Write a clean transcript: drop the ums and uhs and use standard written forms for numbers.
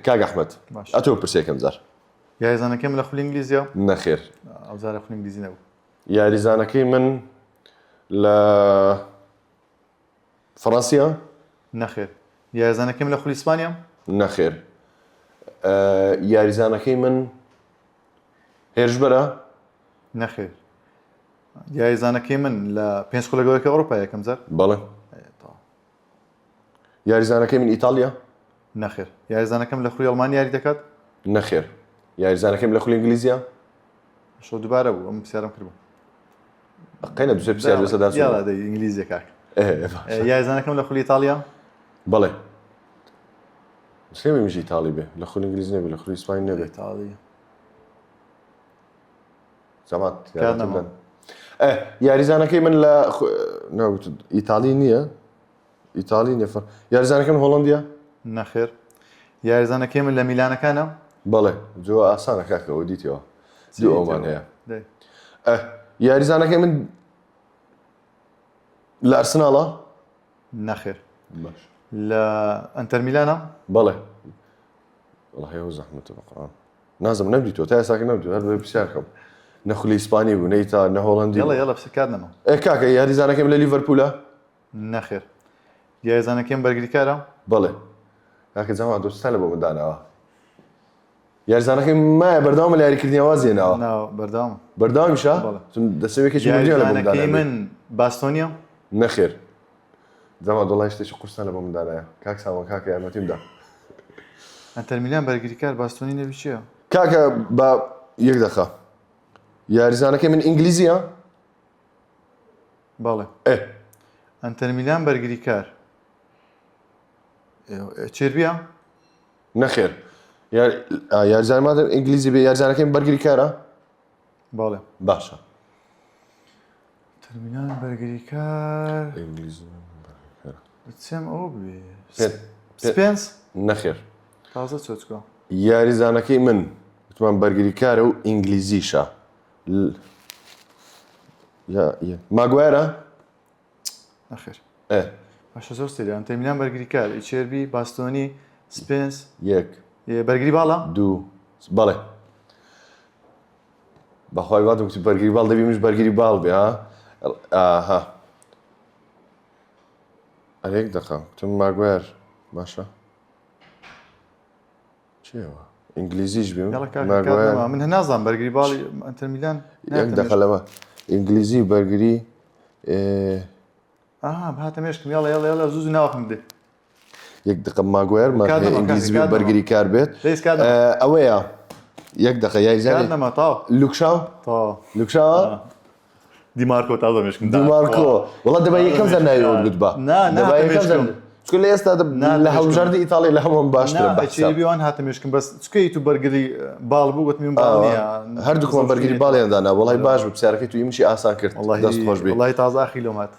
كاك أحمد باش. أتو برسيكم زار یاریزانەکەم لە خولی ئینگلیزیە نخير ئەو جارە خولی ئینگلیزی نەبوو ياريزانكي من ل فرنسا نەخێر یاریزانەکەم لە خولی ئیسپانیا نخير ياريزانكي من هيرجبرا نەخێر یاریزانەکەی من لە پێنج خولەگەوەیەکی ئەوروپا یەکەم جار بلى ياريزانكي من إيطاليا نەخێر یاریزانەکەم لە خولی ئەڵمانی یاری دەکات نخير ياريزانكي من لخول إنجليزيا شۆ دووبارە بوو ئەم پرسیارم کردبوو قينا دوسر بسيار بس هذا یاڵا دەی ئینگلیزیە کاک إيه یاریزانەکەم لە خولی ئیتالیا بلى مسلمي مش إيطالي به لخول إنجليزي نبي لخول إسباني نبي ئیتاڵی سمعت كان ما. ياريزانكي من لا نو إيطالي نية إيطالي نفر ياريزانكي من هولندا نەخێر یاریزانەکەی من لە میلانەکانە بلى جوا أسانا كاكا وديتيو دو أومان هي دەی ياريزانكي من الأرسنال نەخێر باش لە ئەنتەر میلانە بلى والله هي زحمة القرآن نازم نبديتو تا ساكن نبديتو هذا بسياركم نخلي إسباني ونيتا نهولندي یاڵە یاڵە پرسیارنەما كاكا ياريزانكي من ليفربول نەخێر یاریزانەکەم بەرگریکارە بلى كاكا زعما دوستان لبو مدانا ياريزانكي ما بردام اللي ياري وازينا ناو بەردەوام بردام شا بلى. دسوي كيش مدير لبو یاریزانەکەی مدانا من باستۆنیا نخير زعما والله يشتي قرصنا لبو مدانا كاك ساما كاكا يا متيم ده ئەنتەر میلان بەرگریکار باستۆنی نەبی چییە كاكا با يقدخه ياريزانكي من انجليزيا باڵێ ايه ئەنتەر میلان بەرگریکار چێربیە نخير ياريزان ما انجليزي بي ياريزانكي من برجري كارا باڵێ باشا ئەنتەر میلان بەرگریکار انجليزي چێم ئەو بێ بيت. سپێنس نخير تازە چۆچکۆ ياريزانكي من تمام برجري كارا وانجليزي شا يا ماغويرا نەخێر ايه باشە زۆر سێری ئەنتەر میلان بەرگریکار چێربی باستۆنی سپێنس يك بەرگری باڵە دو بالي بخواي بعد وقت برجري بال دبي مش برجري بال بي ها ها عليك دقيقة تم ماغوير باشا شو هو انجليزي بيم یاڵە کاکە من هەر نازانم بەرگری باڵی ئەنتەر میلان يك دخل ما انجليزي برجري هاتە مێشکم یاڵە زوو ناوەخم دێ يك دقيقة ماغوير ما كادما، انجليزي كادما. برجري كاربيت ليش كادما؟ اويا يك دقيقة يا زاني نەما تاو لوكشاو تا لوكشاو دیمارکۆ تازە مێشکم دي ماركو والله دابا هي كم زرنا يقول با نا، دابا هي كم تمشكم. زرنا شكون اللي يستاذ لها وجرد ايطالي لها باش چێبیوان هاتە مێشکم بەس چکەی تو بەرگری باڵ بوو وتمیم باڵ نییە هەردووکمان بەرگری باڵیان دانا وڵی باش بوو پرسیارەکەی تو یمشی ئاسان کرد دەست خۆش بێ وڵی تازە ئاخیلۆمات